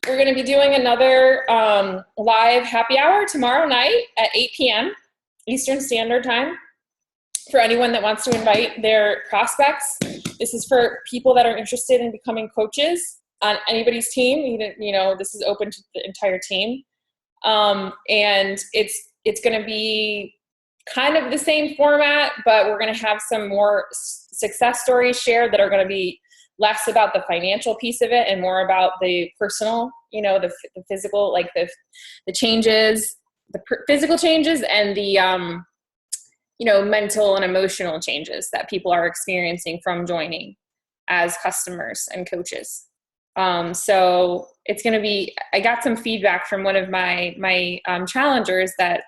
we're going to be doing another live happy hour tomorrow night at 8 p.m. Eastern Standard Time for anyone that wants to invite their prospects. This is for people that are interested in becoming coaches on anybody's team. This is open to the entire team. And it's going to be kind of the same format, but we're going to have some more success stories shared that are going to be less about the financial piece of it and more about the personal, the physical, like the changes, physical changes and the, mental and emotional changes that people are experiencing from joining as customers and coaches. So it's going to be, I got some feedback from one of my challengers that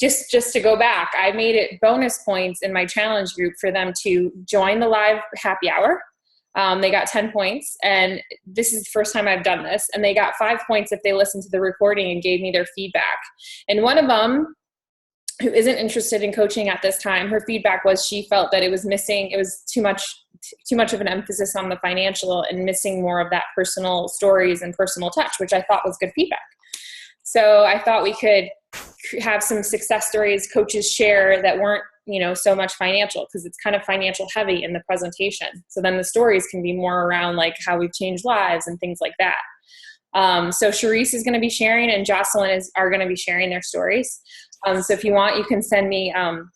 just to go back, I made it bonus points in my challenge group for them to join the live happy hour. They got 10 points, and this is the first time I've done this, and they got 5 points if they listened to the recording and gave me their feedback. And one of them, who isn't interested in coaching at this time, her feedback was she felt that it was too much of an emphasis on the financial and missing more of that personal stories and personal touch, which I thought was good feedback. So I thought we could have some success stories coaches share that weren't, so much financial, because it's kind of financial heavy in the presentation. So then the stories can be more around like how we've changed lives and things like that. So Charisse is going to be sharing, and Jocelyn are going to be sharing their stories. So if you want, you can send me some,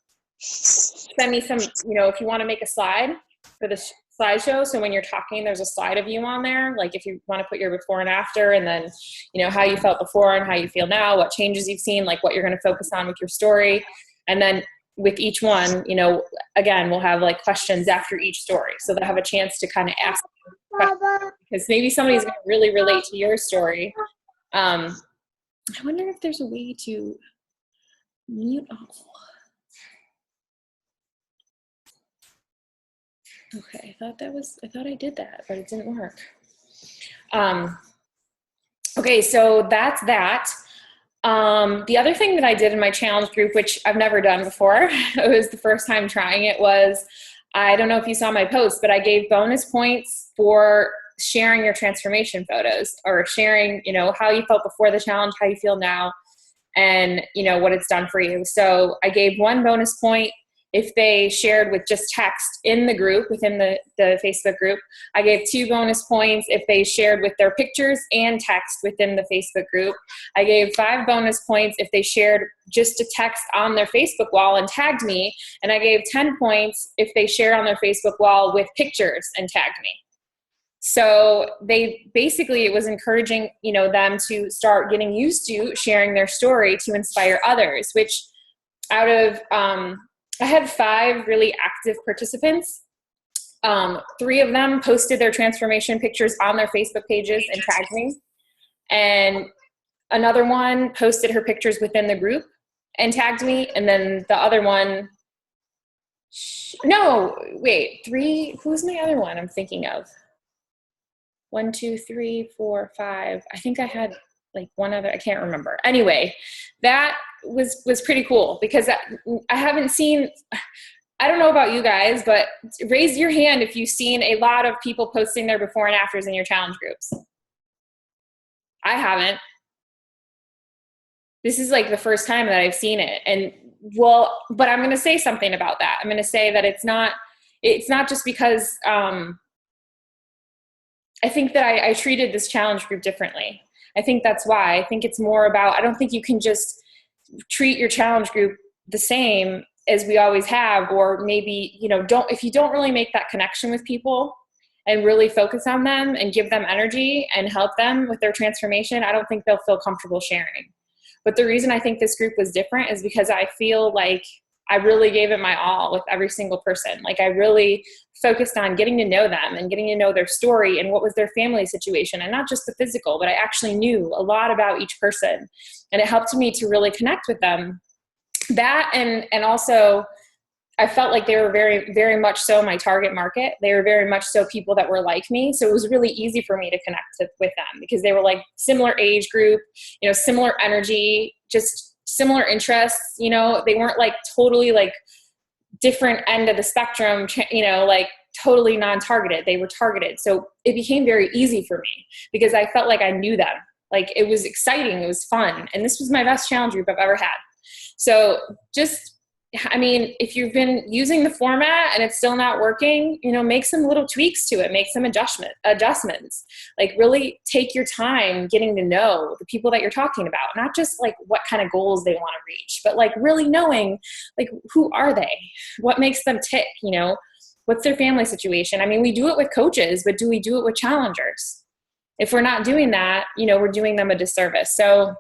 if you want to make a slide for the slideshow. So when you're talking, there's a slide of you on there. Like if you want to put your before and after, and then, how you felt before and how you feel now, what changes you've seen, like what you're going to focus on with your story. And then with each one, again, we'll have like questions after each story. So they'll have a chance to kind of ask questions, because maybe somebody's going to really relate to your story. I wonder if there's a way to mute all. Okay, I thought I did that, but it didn't work. Okay, so that's that. The other thing that I did in my challenge group, which I've never done before, it was the first time trying it, was, I don't know if you saw my post, but I gave bonus points for sharing your transformation photos, or sharing, how you felt before the challenge, how you feel now, and, what it's done for you. So I gave 1 bonus point if they shared with just text in the group, within the Facebook group. I gave 2 bonus points if they shared with their pictures and text within the Facebook group. I gave 5 bonus points if they shared just a text on their Facebook wall and tagged me. And I gave 10 points if they shared on their Facebook wall with pictures and tagged me. So it was encouraging, them to start getting used to sharing their story to inspire others, which out of, I had 5 really active participants. 3 of them posted their transformation pictures on their Facebook pages and tagged me. And another one posted her pictures within the group and tagged me. And then the other one, 3, who's my other one I'm thinking of? 1, 2, 3, 4, 5. I think I had like one other, I can't remember. Anyway, that was pretty cool, because I haven't seen, I don't know about you guys, but raise your hand if you've seen a lot of people posting their before and afters in your challenge groups. I haven't. This is like the first time that I've seen it. And but I'm going to say something about that. I'm going to say that it's not just because, I think that I treated this challenge group differently. I think that's why. I think it's more about, I don't think you can just treat your challenge group the same as we always have, or maybe, if you don't really make that connection with people and really focus on them and give them energy and help them with their transformation, I don't think they'll feel comfortable sharing. But the reason I think this group was different is because I feel like I really gave it my all with every single person. Like I really focused on getting to know them and getting to know their story and what was their family situation, and not just the physical, but I actually knew a lot about each person, and it helped me to really connect with them. That and also I felt like they were very, very much so my target market. They were very much so people that were like me. So it was really easy for me to connect with them, because they were like similar age group, similar energy, just similar interests. They weren't like totally like different end of the spectrum, like totally non-targeted. They were targeted. So it became very easy for me because I felt like I knew them. Like it was exciting. It was fun. And this was my best challenge group I've ever had. So just, I mean, if you've been using the format and it's still not working, you know, make some little tweaks to it, make some adjustments, like really take your time getting to know the people that you're talking about, not just like what kind of goals they want to reach, but like really knowing like, who are they? What makes them tick? You know, what's their family situation? I mean, we do it with coaches, but do we do it with challengers? If we're not doing that, you know, we're doing them a disservice. So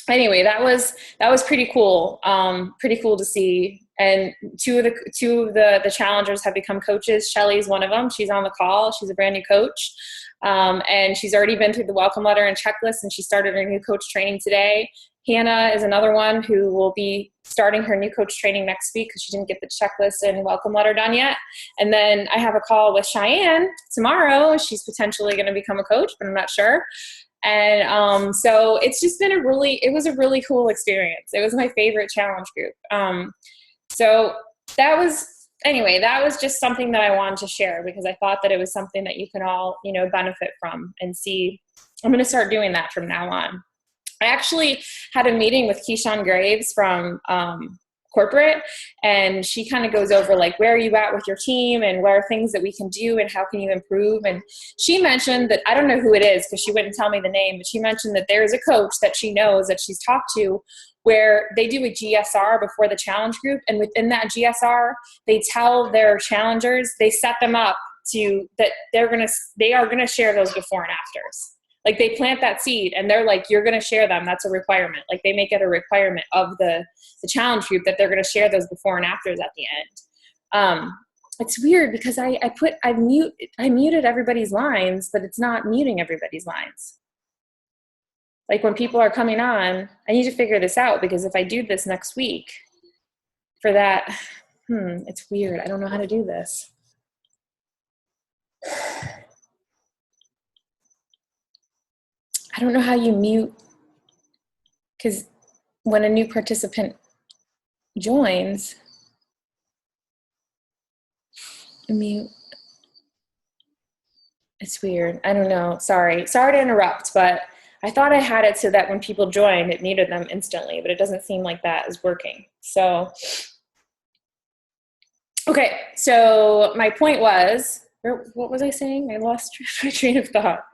anyway, that was pretty cool. Pretty cool to see. And two of the challengers have become coaches. Shelly's one of them. She's on the call. She's a brand new coach. And she's already been through the welcome letter and checklist, and she started her new coach training today. Hannah is another one who will be starting her new coach training next week because she didn't get the checklist and welcome letter done yet. And then I have a call with Cheyenne tomorrow. She's potentially going to become a coach, but I'm not sure. And so it's just been it was a really cool experience. It was my favorite challenge group. So that was just something that I wanted to share because I thought that it was something that you can all, you know, benefit from and see. I'm going to start doing that from now on. I actually had a meeting with Keyshawn Graves from corporate, and she kind of goes over like, where are you at with your team and what are things that we can do and how can you improve? And she mentioned that, I don't know who it is because she wouldn't tell me the name, but she mentioned that there is a coach that she knows that she's talked to where they do a GSR before the challenge group. And within that GSR, they tell their challengers, they set them up to that they are going to share those before and afters. Like they plant that seed and they're like, you're going to share them. That's a requirement. Like they make it a requirement of the challenge group that they're going to share those before and afters at the end. It's weird because I muted everybody's lines, but it's not muting everybody's lines. Like when people are coming on, I need to figure this out because if I do this next week for that, it's weird. I don't know how to do this. I don't know how you mute, because when a new participant joins, mute. It's weird. I don't know. Sorry to interrupt, but I thought I had it so that when people joined, it muted them instantly, but it doesn't seem like that is working. So, okay. So my point was, what was I saying? I lost my train of thought.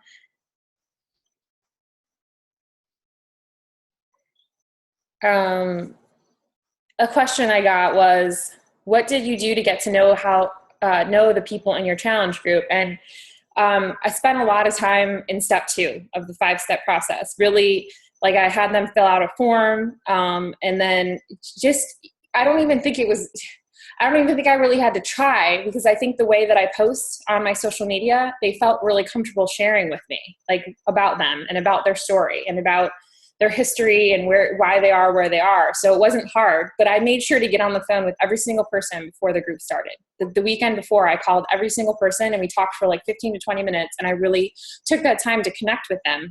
A question I got was, what did you do to get to know know the people in your challenge group? And I spent a lot of time in step 2 of the 5-step process. Really, like I had them fill out a form, and then I don't even think I really had to try, because I think the way that I post on my social media, they felt really comfortable sharing with me, like about them and about their story and about their history and why they are where they are. So it wasn't hard, but I made sure to get on the phone with every single person before the group started. The weekend before, I called every single person and we talked for like 15 to 20 minutes, and I really took that time to connect with them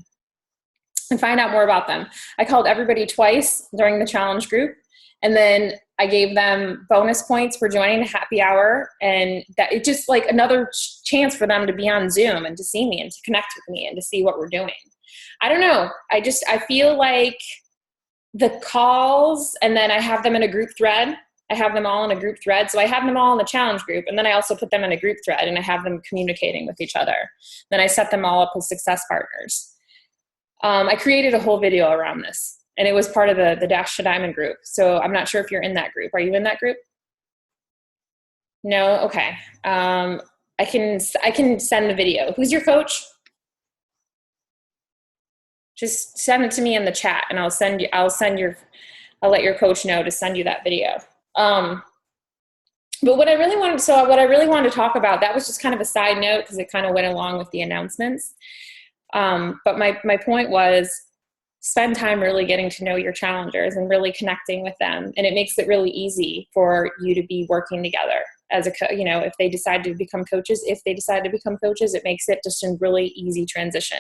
and find out more about them. I called everybody twice during the challenge group, and then I gave them bonus points for joining the happy hour, and that it just like another chance for them to be on Zoom and to see me and to connect with me and to see what we're doing. I don't know. I feel like the calls, and then I have them in a group thread. I have them all in a group thread. So I have them all in the challenge group, and then I also put them in a group thread, and I have them communicating with each other. Then I set them all up as success partners. I created a whole video around this, and it was part of the Dash to Diamond group. So I'm not sure if you're in that group. Are you in that group? No? Okay. I can send the video. Who's your coach? Just send it to me in the chat, and I'll let your coach know to send you that video. But what I really wanted to talk about, that was just kind of a side note because it kind of went along with the announcements. But my point was, spend time really getting to know your challengers and really connecting with them. And it makes it really easy for you to be working together as if they decide to become coaches, it makes it just a really easy transition.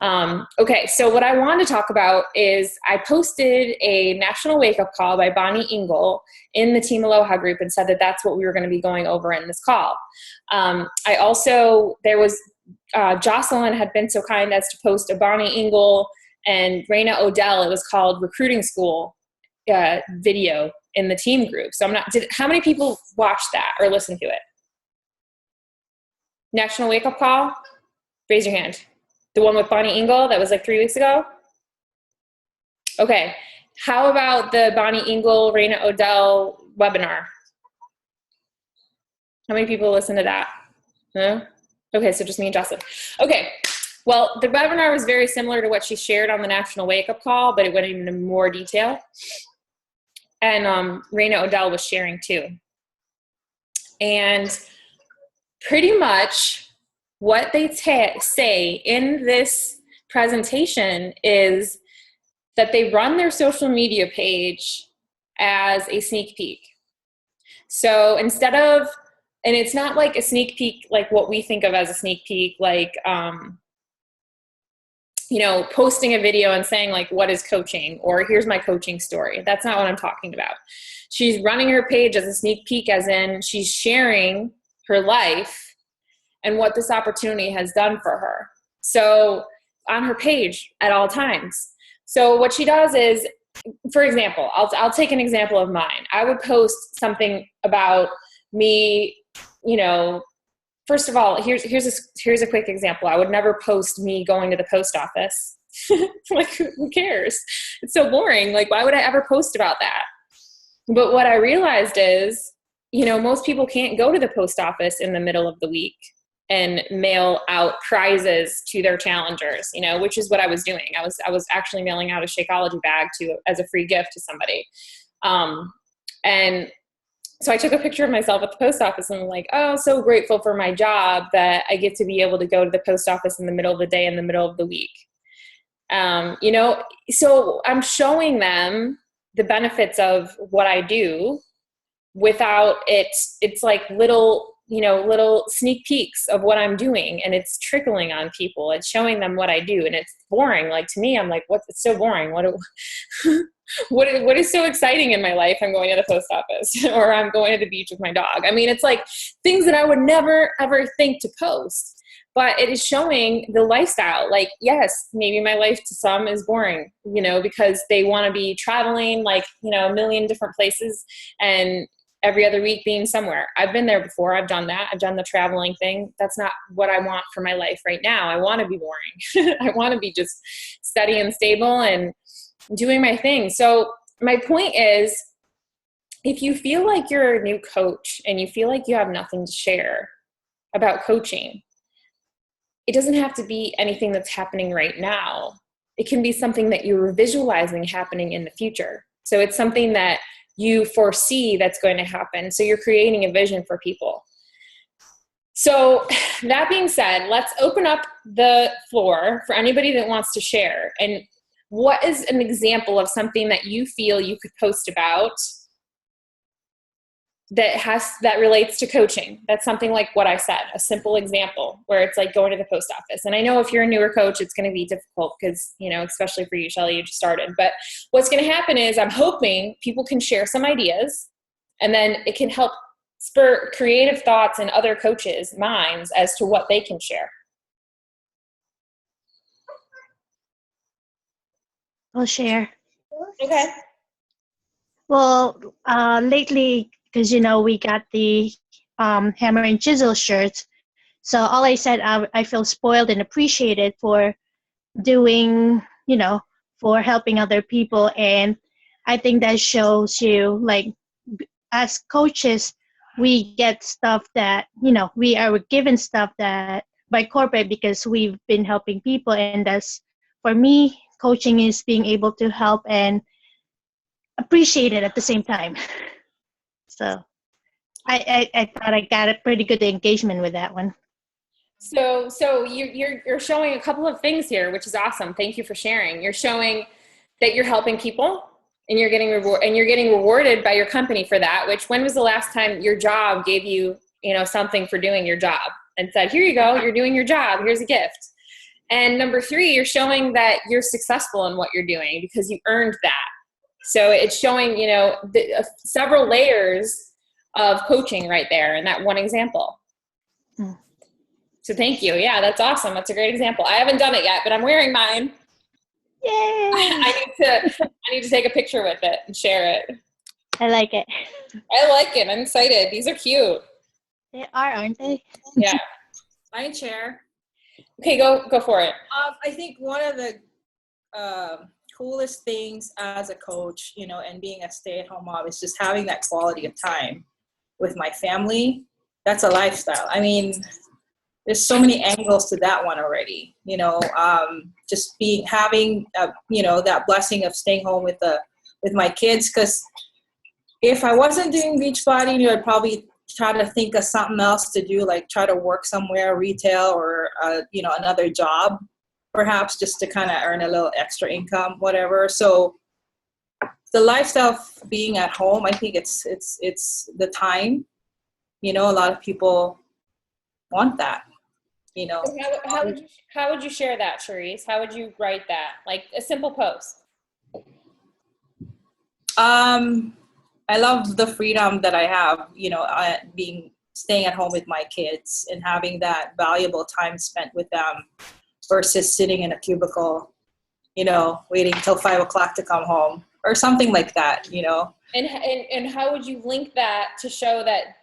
Okay, so what I want to talk about is I posted a national wake-up call by Bonnie Engel in the Team Aloha group and said that that's what we were going to be going over in this call. Jocelyn had been so kind as to post a Bonnie Engel and Raina Odell, it was called Recruiting School video in the team group. So how many people watched that or listened to it? National wake-up call? Raise your hand. The one with Bonnie Engel that was like 3 weeks ago? Okay. How about the Bonnie Engel, Raina Odell webinar? How many people listened to that? No? Okay, so just me and Jocelyn. Okay. Well, the webinar was very similar to what she shared on the National Wake-Up Call, but it went into more detail. And Raina Odell was sharing too. And pretty much what they say in this presentation is that they run their social media page as a sneak peek. So instead of, and it's not like a sneak peek like what we think of as a sneak peek, like, posting a video and saying like, what is coaching? Or here's my coaching story. That's not what I'm talking about. She's running her page as a sneak peek, as in she's sharing her life and what this opportunity has done for her. So on her page at all times. So what she does is, for example, I'll take an example of mine. I would post something about me, first of all, here's a quick example. I would never post me going to the post office. Like, who cares? It's so boring. Like, why would I ever post about that? But what I realized is, most people can't go to the post office in the middle of the week and mail out prizes to their challengers, which is what I was doing. I was actually mailing out a Shakeology bag as a free gift to somebody. And so I took a picture of myself at the post office and I'm like, oh, so grateful for my job that I get to be able to go to the post office in the middle of the day, in the middle of the week. So I'm showing them the benefits of what I do without it's like little sneak peeks of what I'm doing, and it's trickling on people. It's showing them what I do, and it's boring. Like, to me, I'm like, it's so boring. What is so exciting in my life? I'm going to the post office or I'm going to the beach with my dog. I mean, it's like things that I would never, ever think to post, but it is showing the lifestyle. Like, yes, maybe my life to some is boring, because they want to be traveling like, a million different places and every other week being somewhere. I've been there before. I've done that. I've done the traveling thing. That's not what I want for my life right now. I want to be boring. I want to be just steady and stable and doing my thing. So my point is, if you feel like you're a new coach and you feel like you have nothing to share about coaching, it doesn't have to be anything that's happening right now. It can be something that you're visualizing happening in the future. So it's something that you foresee that's going to happen. So you're creating a vision for people. So that being said, let's open up the floor for anybody that wants to share. And what is an example of something that you feel you could post about that relates to coaching? That's something like what I said, a simple example where it's like going to the post office. And I know if you're a newer coach, it's going to be difficult because, especially for you, Shelly, you just started. But what's going to happen is I'm hoping people can share some ideas, and then it can help spur creative thoughts in other coaches' minds as to what they can share. I'll share. Okay. Well, lately, because we got the hammer and chisel shirts, so all I said, I feel spoiled and appreciated for doing, for helping other people, and I think that shows you, like, as coaches, we get stuff that we are given stuff that by corporate because we've been helping people, and that's, for me, coaching is being able to help and appreciate it at the same time. So I thought I got a pretty good engagement with that one. So you're showing a couple of things here, which is awesome. Thank you for sharing. You're showing that you're helping people and you're getting rewarded by your company for that. Which, when was the last time your job gave you, something for doing your job and said, here you go, you're doing your job, here's a gift. And number 3, you're showing that you're successful in what you're doing because you earned that. So it's showing, several layers of coaching right there in that one example. Hmm. So thank you. Yeah, that's awesome. That's a great example. I haven't done it yet, but I'm wearing mine. Yay! I need to take a picture with it and share it. I like it. I like it. I'm excited. These are cute. They are, aren't they? Yeah. I share. Okay, go for it. I think one of the coolest things as a coach, and being a stay-at-home mom is just having that quality of time with my family. That's a lifestyle. I mean, there's so many angles to that one already. Just having that blessing of staying home with my kids. Because if I wasn't doing Beachbody, I'd probably try to think of something else to do, like try to work somewhere, retail, or another job, perhaps, just to kind of earn a little extra income, whatever. So the lifestyle of being at home, I think it's the time. A lot of people want that. How would you share that, Charisse? How would you write that? Like a simple post. I love the freedom that I have, staying at home with my kids and having that valuable time spent with them versus sitting in a cubicle, waiting till 5 o'clock to come home or something like that, And how would you link that to show that,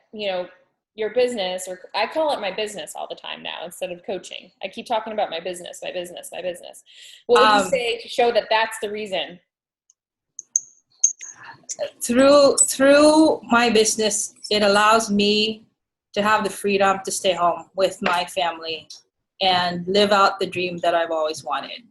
your business, or I call it my business all the time now instead of coaching. I keep talking about my business. What would you say to show that that's the reason? Through my business, it allows me to have the freedom to stay home with my family and live out the dream that I've always wanted.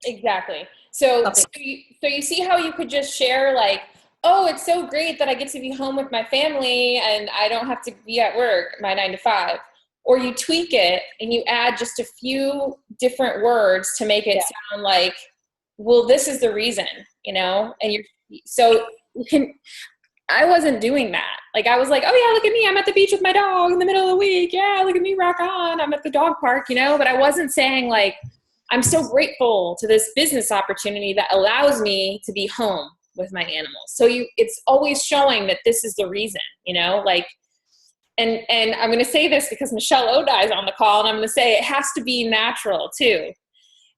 Exactly. So, okay. so you see how you could just share like, oh, it's so great that I get to be home with my family and I don't have to be at work, my 9 to 5. Or you tweak it and you add just a few different words to make it sound like, well, this is the reason, and I wasn't doing that. Like, I was like, oh yeah, look at me. I'm at the beach with my dog in the middle of the week. Yeah, look at me, rock on. I'm at the dog park, but I wasn't saying like, I'm so grateful to this business opportunity that allows me to be home with my animals. So it's always showing that this is the reason, like, and I'm going to say this because Michelle Odai is on the call, and I'm going to say it has to be natural too.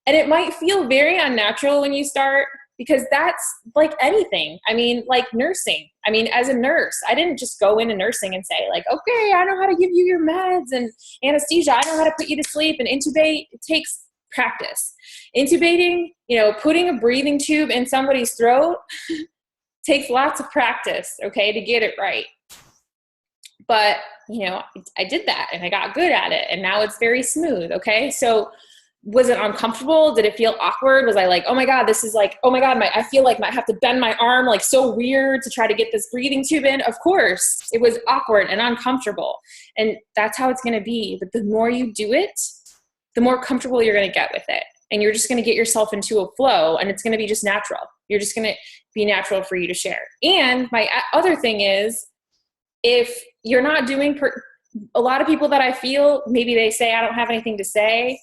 And it might feel very unnatural when you start, because that's like anything. I mean, like nursing. I mean, as a nurse, I didn't just go into nursing and say like, okay, I know how to give you your meds and anesthesia. I know how to put you to sleep and intubate. It takes practice. Intubating, putting a breathing tube in somebody's throat takes lots of practice, okay, to get it right. But, I did that and I got good at it, and now it's very smooth, okay? So was it uncomfortable? Did it feel awkward? Was I like, oh my God, this is like, oh my God, I feel like I have to bend my arm like so weird to try to get this breathing tube in? Of course, it was awkward and uncomfortable. And that's how it's going to be. But the more you do it, the more comfortable you're going to get with it. And you're just going to get yourself into a flow, and it's going to be just natural. You're just going to be natural for you to share. And my other thing is, if you're not doing, a lot of people that I feel, maybe they say, I don't have anything to say.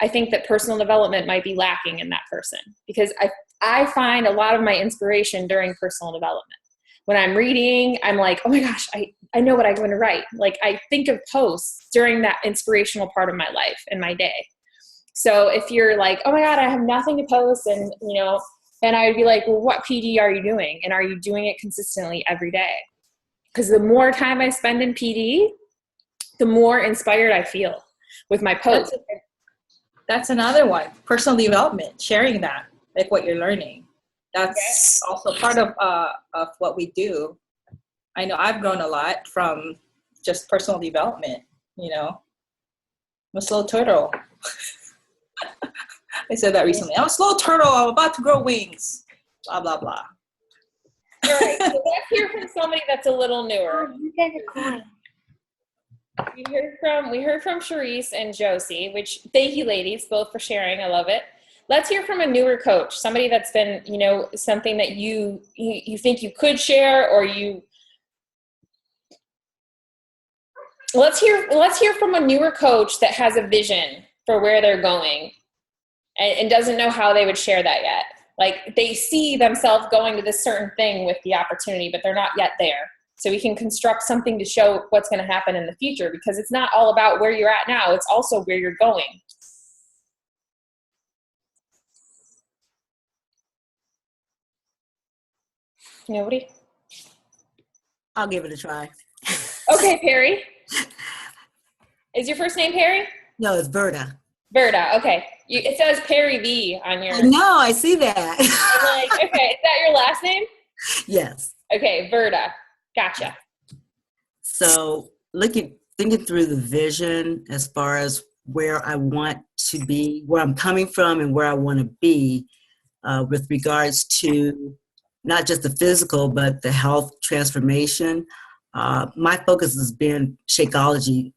I think that personal development might be lacking in that person, because I find a lot of my inspiration during personal development. When I'm reading, I'm like, oh my gosh, I know what I'm going to write. Like, I think of posts during that inspirational part of my life and my day. So if you're like, oh my God, I have nothing to post, and then I would be like, well, what PD are you doing? And are you doing it consistently every day? Because the more time I spend in PD, the more inspired I feel with my posts. That's another one. Personal development, sharing that, like what you're learning. That's also part of what we do. I know I've grown a lot from just personal development, I'm a slow turtle. I said that recently. I'm a slow turtle. I'm about to grow wings. Blah, blah, blah. All right. So let's hear from somebody that's a little newer. We heard from Charisse and Josie, which thank you ladies both for sharing. I love it. Let's hear from a newer coach, somebody that's been, something that you think you could share, or let's hear from a newer coach that has a vision for where they're going and doesn't know how they would share that yet. Like they see themselves going to this certain thing with the opportunity, but they're not yet there. So we can construct something to show what's going to happen in the future, because it's not all about where you're at now. It's also where you're going. Nobody? I'll give it a try. Okay, Perry. Is your first name Perry? No, it's Verda. Verda, okay. It says Perry V on your... No, I see that. I'm like, okay, is that your last name? Yes. Okay, Verda. Gotcha. So thinking through the vision as far as where I want to be, where I'm coming from and where I want to be with regards to not just the physical, but the health transformation. My focus has been Shakeology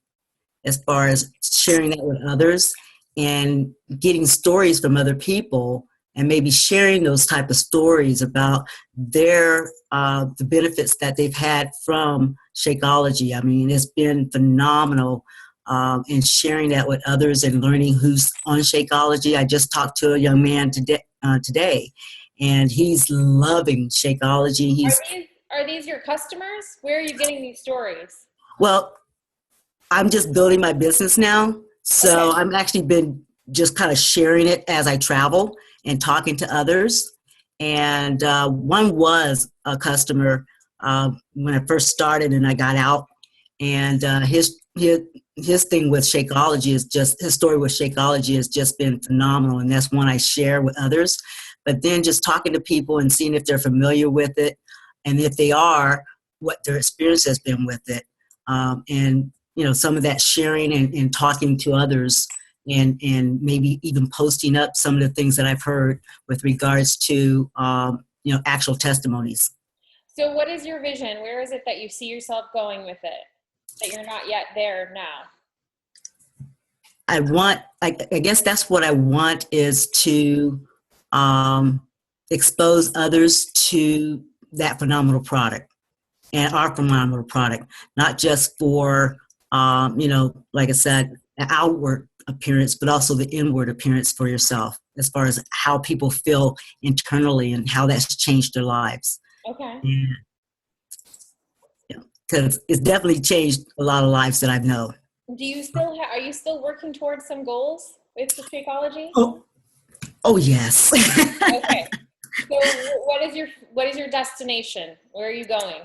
as far as sharing that with others and getting stories from other people and maybe sharing those type of stories about their the benefits that they've had from Shakeology. I mean, it's been phenomenal in sharing that with others and learning who's on Shakeology. I just talked to a young man today, and he's loving Shakeology. Are these your customers? Where are you getting these stories? Well, I'm just building my business now. So okay. I'm actually been just kind of sharing it as I travel and talking to others. And one was a customer when I first started and I got out. And his thing with Shakeology is just, his story with Shakeology has just been phenomenal. And that's one I share with others. But then just talking to people and seeing if they're familiar with it. And if they are, what their experience has been with it. And some of that sharing and talking to others and maybe even posting up some of the things that I've heard with regards to, actual testimonies. So what is your vision? Where is it that you see yourself going with it, that you're not yet there now? I guess that's what I want, is to expose others to that phenomenal product and our phenomenal product, not just for, like I said, the outward appearance, but also the inward appearance for yourself, as far as how people feel internally and how that's changed their lives. Okay. Because it's definitely changed a lot of lives that I've known. Do you still are you still working towards some goals with the Shakeology? Oh yes. Okay. So what is your destination? Where are you going?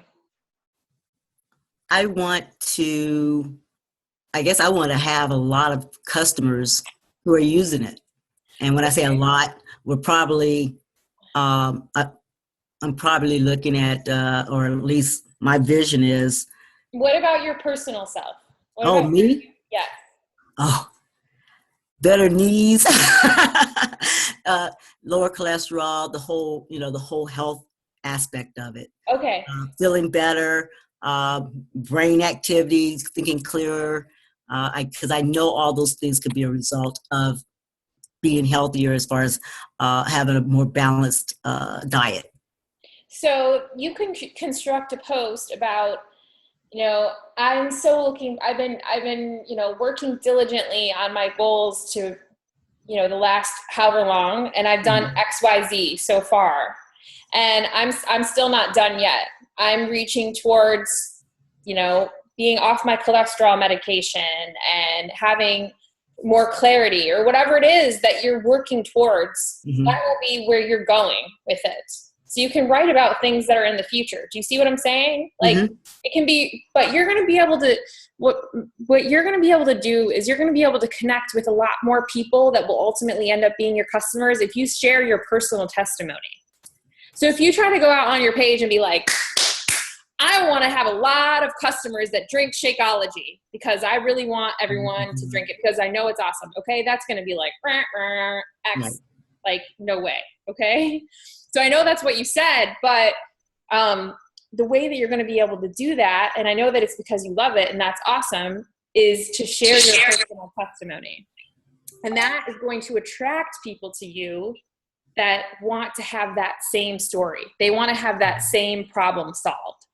I want to have a lot of customers who are using it. And when I say a lot, we're probably, I'm probably looking at, or at least my vision is. What about your personal self? Me? Yes. Oh, better knees, lower cholesterol, the whole health aspect of it. Okay. Feeling better, brain activities, thinking clearer, because I know all those things could be a result of being healthier as far as having a more balanced diet. So you can construct a post about, I've been, working diligently on my goals to, the last however long, and I've done XYZ so far, and I'm still not done yet. I'm reaching towards, being off my cholesterol medication and having more clarity, or whatever it is that you're working towards. That will be where you're going with it. So you can write about things that are in the future. Do you see what I'm saying? Like it can be, but you're going to be able to, what you're going to be able to do is you're going to be able to connect with a lot more people that will ultimately end up being your customers if you share your personal testimony. So if you try to go out on your page and be like, I want to have a lot of customers that drink Shakeology because I really want everyone to drink it because I know it's awesome. Okay. That's going to be like, X, right. Like, no way. Okay. So I know that's what you said, but the way that you're going to be able to do that, and I know that it's because you love it and that's awesome, is to share your personal testimony. And that is going to attract people to you that want to have that same story. They want to have that same problem solved.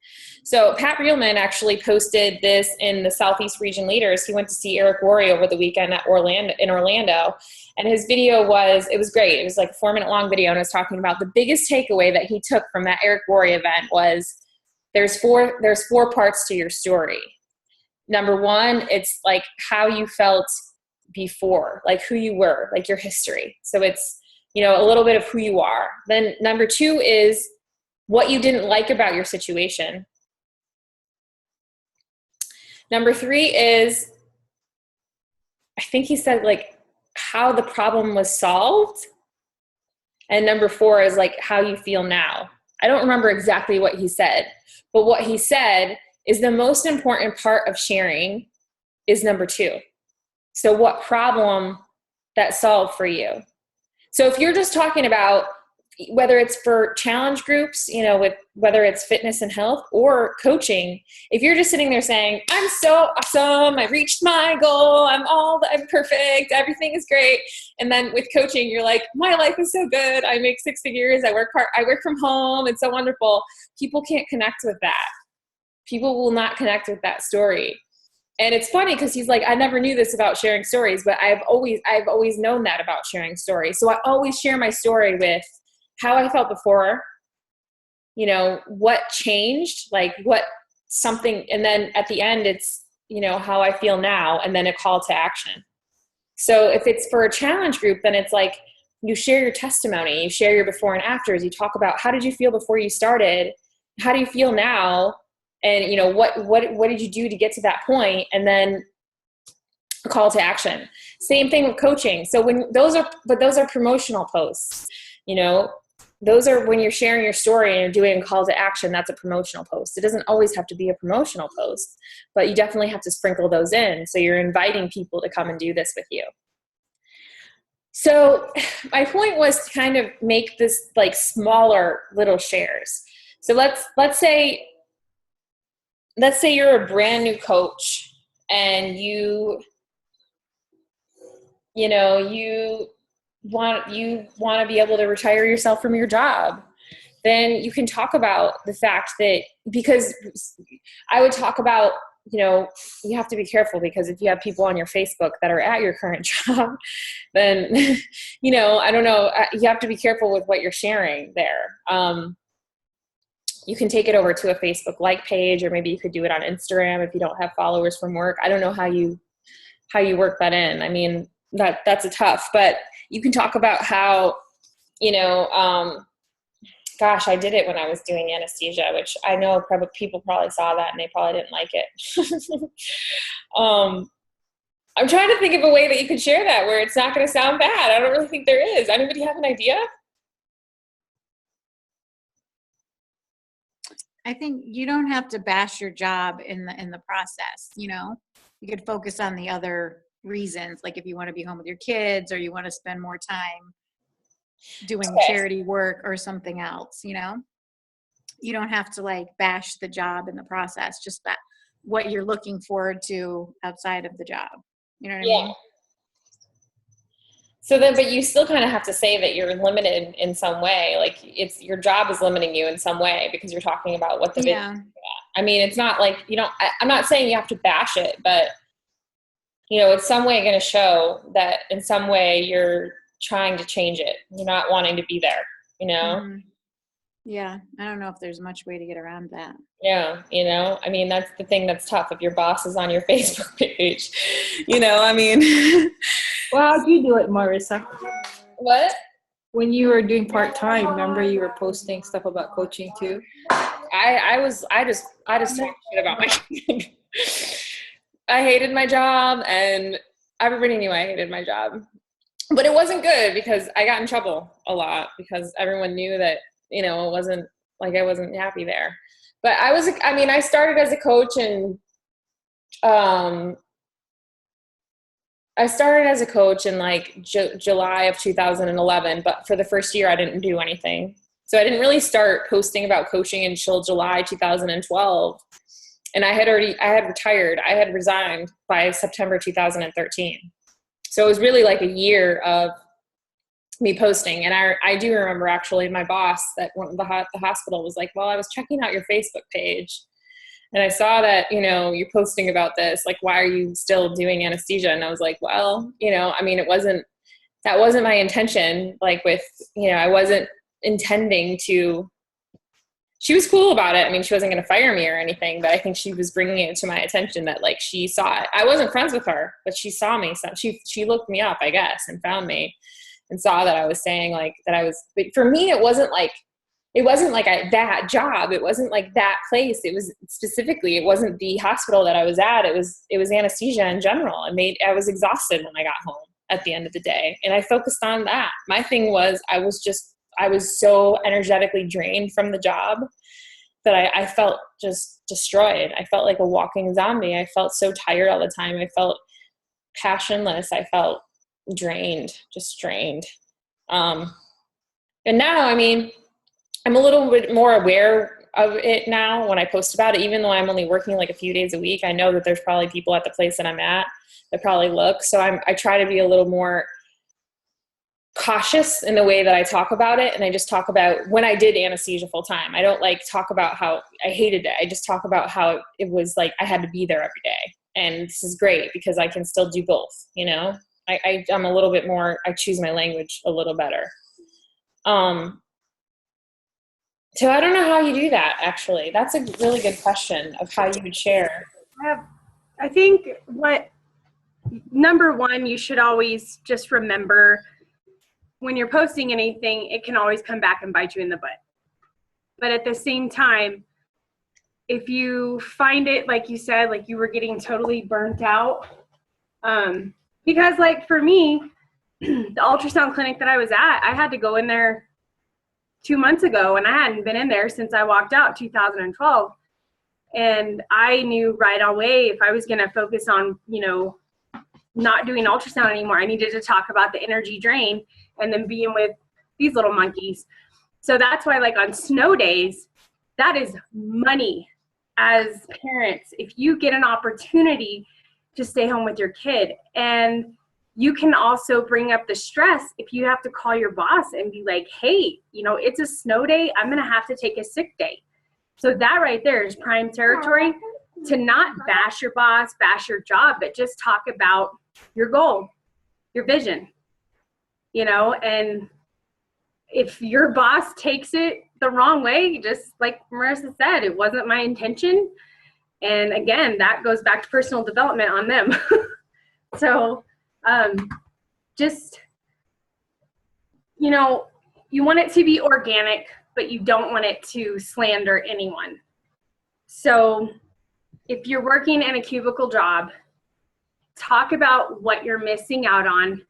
So Pat Reelman actually posted this in the Southeast Region Leaders. He went to see Eric Worre over the weekend in Orlando. And his video it was great. It was like a 4-minute long video. And it was talking about the biggest takeaway that he took from that Eric Worre event was there's four parts to your story. Number one, it's like how you felt before, like who you were, like your history. So it's, a little bit of who you are. Then number two is what you didn't like about your situation. Number three is, I think he said like how the problem was solved. And number four is like how you feel now. I don't remember exactly what he said, but what he said is the most important part of sharing is number two. So what problem that solved for you? So if you're just talking about whether it's for challenge groups, with whether it's fitness and health or coaching, if you're just sitting there saying, I'm so awesome, I reached my goal, I'm perfect, everything is great. And then with coaching, you're like, my life is so good, I make 6 figures, I work hard, I work from home, it's so wonderful. People can't connect with that. People will not connect with that story. And it's funny because he's like, I never knew this about sharing stories, but I've always known that about sharing stories. So I always share my story with how I felt before, what changed, like what something, and then at the end it's, how I feel now, and then a call to action. So if it's for a challenge group, then it's like you share your testimony, you share your before and afters, you talk about how did you feel before you started, how do you feel now, and what did you do to get to that point, and then a call to action. Same thing with coaching. So those are promotional posts, those are when you're sharing your story and you're doing a call to action. That's a promotional post. It doesn't always have to be a promotional post, but you definitely have to sprinkle those in. So you're inviting people to come and do this with you. So my point was to kind of make this like smaller little shares. So let's say you're a brand new coach and you want to be able to retire yourself from your job, then you can talk about the fact that, because I would talk about, you have to be careful, because if you have people on your Facebook that are at your current job, then, I don't know, you have to be careful with what you're sharing there. You can take it over to a Facebook like page, or maybe you could do it on Instagram if you don't have followers from work. I don't know how you work that in. I mean, that's a tough, but you can talk about how, gosh, I did it when I was doing anesthesia, which I know people probably saw that and they probably didn't like it. I'm trying to think of a way that you could share that where it's not going to sound bad. I don't really think there is. Anybody have an idea? I think you don't have to bash your job in the process. You could focus on the other reasons, like if you want to be home with your kids, or you want to spend more time doing charity work or something else. You don't have to like bash the job in the process, just that what you're looking forward to outside of the job. You know what I mean? So then, but you still kind of have to say that you're limited in some way. Like your job is limiting you in some way, because you're talking about what the video is about. I mean, it's not like, I'm not saying you have to bash it, but it's some way going to show that in some way you're trying to change it. You're not wanting to be there, Mm-hmm. Yeah. I don't know if there's much way to get around that. Yeah. I mean, that's the thing that's tough. If your boss is on your Facebook page, I mean. Well, how do you do it, Marissa? What? When you were doing part-time, remember you were posting stuff about coaching too? I just talked shit about my job. I hated my job, and everybody knew I hated my job. But it wasn't good, because I got in trouble a lot, because everyone knew that, it wasn't like I wasn't happy there. But I started as a coach, and I started as a coach in like July of 2011, but for the first year I didn't do anything. So I didn't really start posting about coaching until July 2012. And I had retired. I had resigned by September 2013. So it was really like a year of me posting. And I do remember actually my boss at the hospital was like, well, I was checking out your Facebook page and I saw that, you know, you're posting about this, like, why are you still doing anesthesia? And I was like, well, you know, I mean, that wasn't my intention. Like with, you know, I wasn't intending to, she was cool about it. I mean, she wasn't going to fire me or anything, but I think she was bringing it to my attention that like she saw it. I wasn't friends with her, but she saw me. So she looked me up, I guess, and found me and saw that I was saying like that I was, but for me, it wasn't like that job. It wasn't like that place. It was specifically, it wasn't the hospital that I was at. It was anesthesia in general. I was exhausted when I got home at the end of the day. And I focused on that. My thing was, I was so energetically drained from the job that I felt just destroyed. I felt like a walking zombie. I felt so tired all the time. I felt passionless. I felt drained, just drained. And now, I mean, I'm a little bit more aware of it now when I post about it, even though I'm only working like a few days a week. I know that there's probably people at the place that I'm at that probably look. So I try to be a little more cautious in the way that I talk about it. And I just talk about when I did anesthesia full time. I don't like talk about how I hated it. I just talk about how it was like I had to be there every day. And this is great because I can still do both, you know? I'm a little bit more, I choose my language a little better. So I don't know how you do that, actually. That's a really good question of how you would share. I think number one, you should always just remember when you're posting anything, it can always come back and bite you in the butt. But at the same time, if you find it, like you said, like you were getting totally burnt out, because like for me, the ultrasound clinic that I was at, I had to go in there 2 months ago, and I hadn't been in there since I walked out 2012. And I knew right away if I was going to focus on, you know, not doing ultrasound anymore, I needed to talk about the energy drain and then being with these little monkeys. So that's why, like on snow days, that is money as parents. If you get an opportunity to stay home with your kid, and you can also bring up the stress if you have to call your boss and be like, hey, you know, it's a snow day. I'm going to have to take a sick day. So that right there is prime territory to not bash your boss, bash your job, but just talk about your goal, your vision, you know, and if your boss takes it the wrong way, just like Marissa said, it wasn't my intention. And again, that goes back to personal development on them. So just, you know, you want it to be organic, but you don't want it to slander anyone. So if you're working in a cubicle job, talk about what you're missing out on.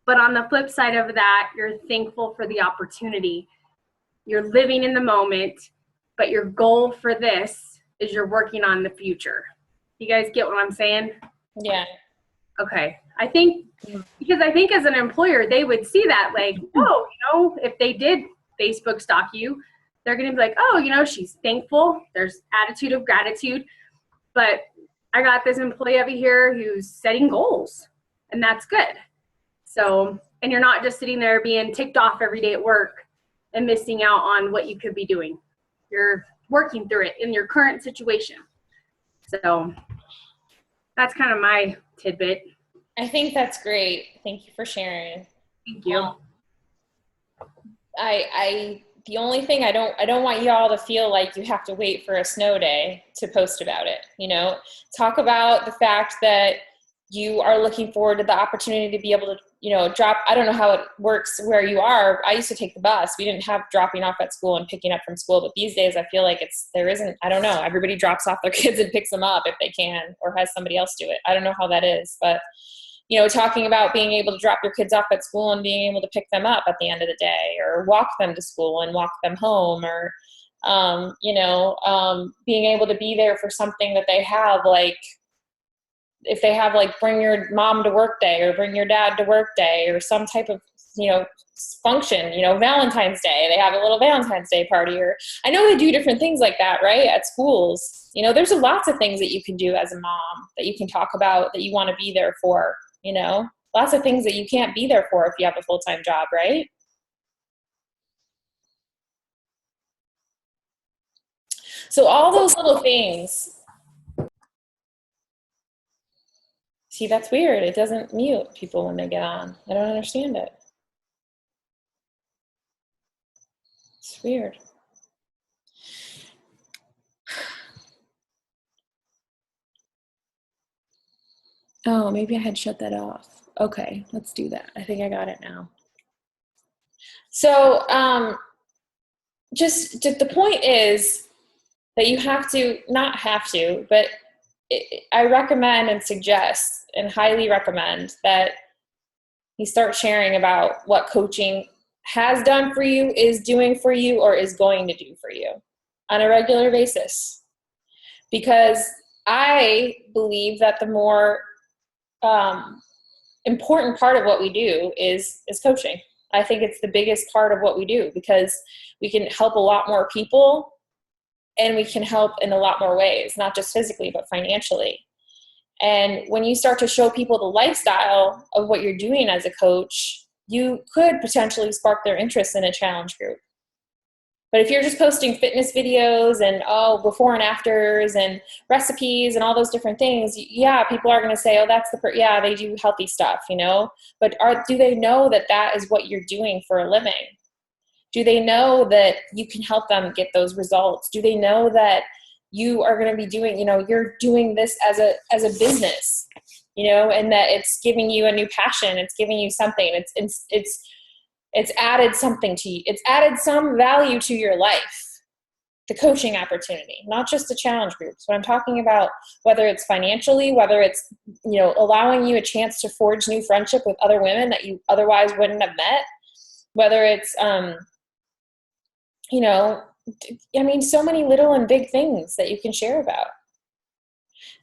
But on the flip side of that, you're thankful for the opportunity. You're living in the moment, but your goal for this is you're working on the future. You guys get what I'm saying? Yeah. Okay. I think, because I think as an employer, they would see that like, oh, you know, if they did Facebook stalk you, they're going to be like, oh, you know, she's thankful. There's attitude of gratitude. But I got this employee over here who's setting goals, and that's good. So, and you're not just sitting there being ticked off every day at work and missing out on what you could be doing. You're working through it in your current situation. So that's kind of my tidbit. I think that's great. Thank you for sharing. Thank you. The only thing I don't want y'all to feel like you have to wait for a snow day to post about it. You know, talk about the fact that you are looking forward to the opportunity to be able to, you know, drop. I don't know how it works where you are. I used to take the bus. We didn't have dropping off at school and picking up from school, but these days I feel like I don't know. Everybody drops off their kids and picks them up if they can, or has somebody else do it. I don't know how that is, but you know, talking about being able to drop your kids off at school and being able to pick them up at the end of the day, or walk them to school and walk them home, or, being able to be there for something that they have, like if they have like bring your mom to work day or bring your dad to work day or some type of, you know, function, you know, Valentine's Day, they have a little Valentine's Day party, or I know they do different things like that, right? At schools, you know, there's lots of things that you can do as a mom that you can talk about that you want to be there for, you know, lots of things that you can't be there for if you have a full-time job, right? So all those little things. See, that's weird. It doesn't mute people when they get on. I don't understand it. It's weird. Oh, maybe I had shut that off. Okay, let's do that. I think I got it now. So just the point is that you have to, not have to, but I recommend and suggest and highly recommend that you start sharing about what coaching has done for you, is doing for you, or is going to do for you on a regular basis. Because I believe that the more important part of what we do is coaching. I think it's the biggest part of what we do, because we can help a lot more people, and we can help in a lot more ways, not just physically, but financially. And when you start to show people the lifestyle of what you're doing as a coach, you could potentially spark their interest in a challenge group. But if you're just posting fitness videos and before and afters and recipes and all those different things, yeah, people are going to say, oh, that's yeah, they do healthy stuff, you know. But do they know that that is what you're doing for a living? Do they know that you can help them get those results? Do they know that you are going to be doing, you know, you're doing this as a business, you know, and that it's giving you a new passion. It's giving you something. It's added something to you. It's added some value to your life, the coaching opportunity, not just the challenge groups. But I'm talking about whether it's financially, whether it's, you know, allowing you a chance to forge new friendship with other women that you otherwise wouldn't have met, whether it's, you know, I mean, so many little and big things that you can share about.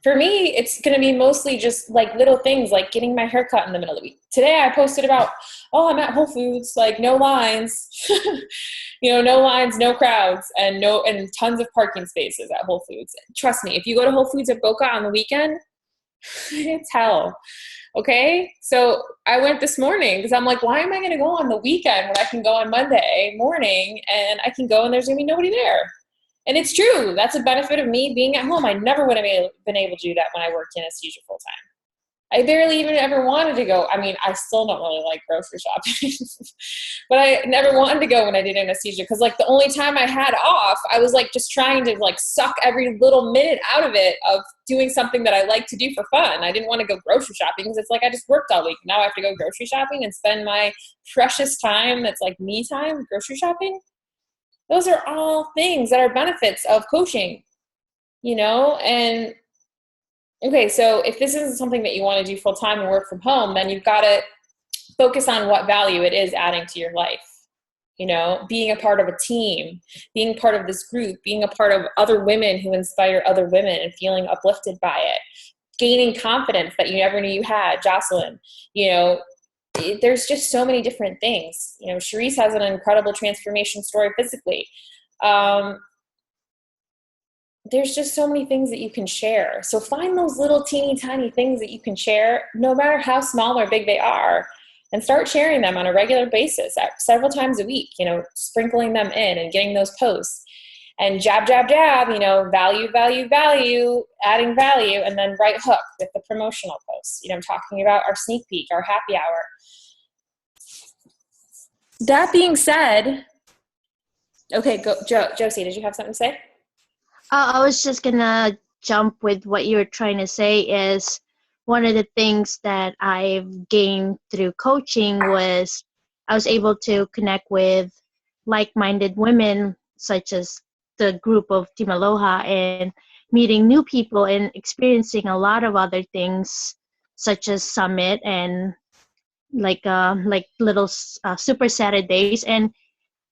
For me, it's going to be mostly just like little things, like getting my hair cut in the middle of the week. Today I posted about, I'm at Whole Foods, like no lines, you know, no lines, no crowds, and tons of parking spaces at Whole Foods. Trust me, if you go to Whole Foods at Boca on the weekend, it's hell. Okay. So I went this morning because I'm like, why am I going to go on the weekend when I can go on Monday morning, and I can go and there's going to be nobody there? And it's true. That's a benefit of me being at home. I never would have been able to do that when I worked in anesthesia full time. I barely even ever wanted to go. I mean, I still don't really like grocery shopping, but I never wanted to go when I did anesthesia, because like the only time I had off, I was like just trying to like suck every little minute out of it of doing something that I like to do for fun. I didn't want to go grocery shopping because it's like I just worked all week. Now I have to go grocery shopping and spend my precious time that's like me time grocery shopping. Those are all things that are benefits of coaching, you know? And okay, so if this isn't something that you want to do full time and work from home, then you've got to focus on what value it is adding to your life. You know, being a part of a team, being part of this group, being a part of other women who inspire other women and feeling uplifted by it, gaining confidence that you never knew you had. Jocelyn, you know, there's just so many different things. You know, Charisse has an incredible transformation story physically. There's just so many things that you can share. So find those little teeny tiny things that you can share, no matter how small or big they are, and start sharing them on a regular basis, several times a week, you know, sprinkling them in and getting those posts. And jab, jab, jab, you know, value, value, value, adding value, and then right hook with the promotional posts. You know, I'm talking about our sneak peek, our happy hour. That being said, okay, go, Josie, did you have something to say? I was just gonna jump with what you were trying to say. Is one of the things that I've gained through coaching was I was able to connect with like-minded women, such as the group of Team Aloha, and meeting new people and experiencing a lot of other things, such as Summit and like little Super Saturdays, and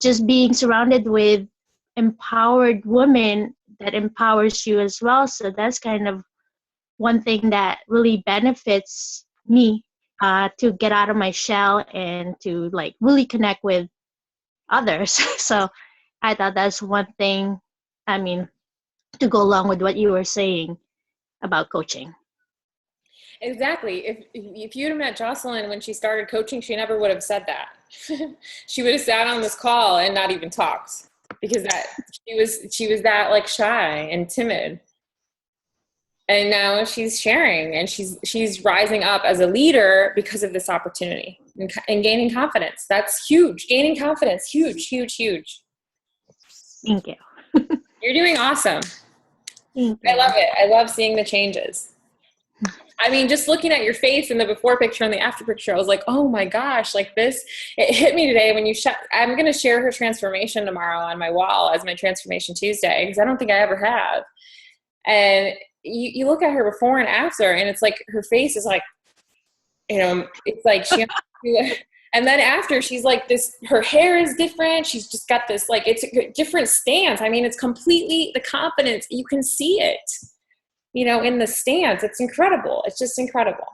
just being surrounded with empowered women that empowers you as well. So that's kind of one thing that really benefits me, to get out of my shell and to like really connect with others. So I thought that's one thing, I mean, to go along with what you were saying about coaching. Exactly. If you'd have met Jocelyn when she started coaching, she never would have said that. She would have sat on this call and not even talked because that she was that like shy and timid. And now she's sharing and she's rising up as a leader because of this opportunity and gaining confidence. That's huge. Gaining confidence, huge, huge, huge. Thank you. You're doing awesome. Thank you. I love it. I love seeing the changes. I mean, just looking at your face in the before picture and the after picture, I was like, oh my gosh, like this, it hit me today when I'm going to share her transformation tomorrow on my wall as my Transformation Tuesday, because I don't think I ever have. And you look at her before and after, and it's like her face is like, it's like she, and then after she's like this, her hair is different. She's just got this, like, it's a different stance. I mean, it's completely the confidence. You can see it, in the stance. It's incredible. It's just incredible.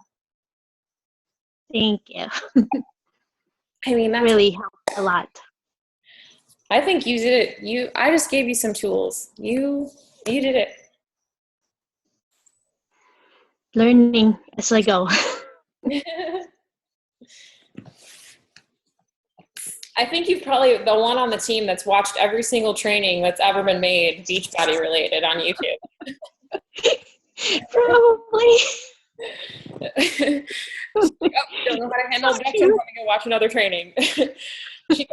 Thank you. I mean, that really helped a lot. I think you did it. I just gave you some tools. You did it. Learning as I go. I think you've probably the one on the team that's watched every single training that's ever been made, Beachbody related, on YouTube. Probably. Don't know how to handle objections. Let me go watch another training. Okay,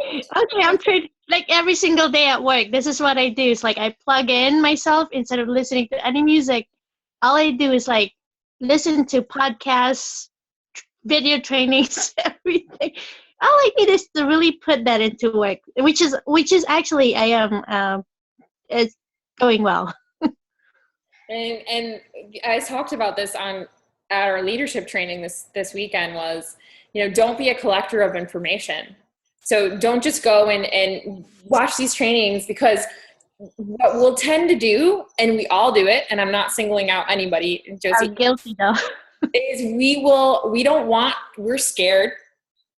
I'm trying, like every single day at work, this is what I do. It's like I plug in myself instead of listening to any music. All I do is like listen to podcasts, video trainings, everything. All I need is to really put that into work, which is actually I am it's going well. And I talked about this at our leadership training this weekend was, don't be a collector of information. So don't just go and watch these trainings, because what we'll tend to do, and we all do it, and I'm not singling out anybody, Josie, I'm guilty though. is we're scared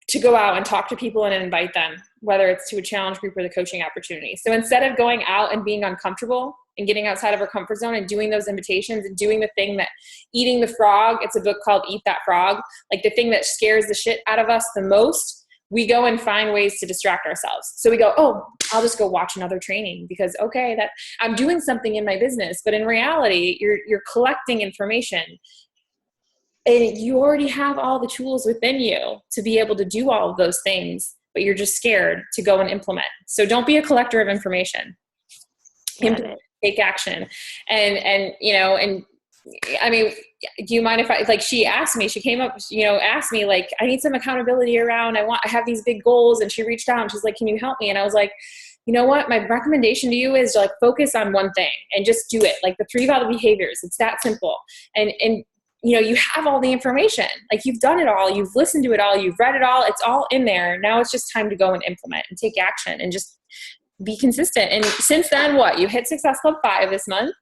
to go out and talk to people and invite them, whether it's to a challenge group or the coaching opportunity. So instead of going out and being uncomfortable and getting outside of our comfort zone and doing those invitations and doing the thing that eating the frog, it's a book called Eat That Frog, like the thing that scares the shit out of us the most, we go and find ways to distract ourselves. So we go, oh, I'll just go watch another training because, okay, that I'm doing something in my business. But in reality, you're collecting information. And you already have all the tools within you to be able to do all of those things, but you're just scared to go and implement. So don't be a collector of information. Take action. And I mean, do you mind if she asked me, she came up, asked me like, I need some accountability around, I have these big goals. And she reached out and she's like, can you help me? And I was like, you know what? My recommendation to you is to like focus on one thing and just do it. Like the 3 vital behaviors. It's that simple. And you have all the information, like you've done it all, you've listened to it all, you've read it all, it's all in there. Now it's just time to go and implement and take action and just be consistent. And since then, you hit Success Club 5 this month,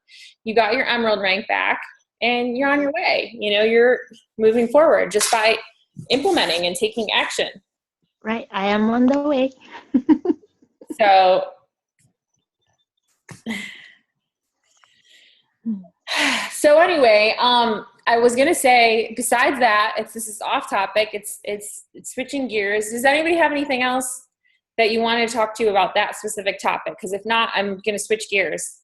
you got your Emerald rank back, and you're on your way. You're moving forward just by implementing and taking action. Right. I am on the way. So anyway, I was gonna say, besides that, this is off topic. It's switching gears. Does anybody have anything else that you want to talk to about that specific topic? Because if not, I'm gonna switch gears.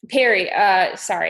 Perry, sorry.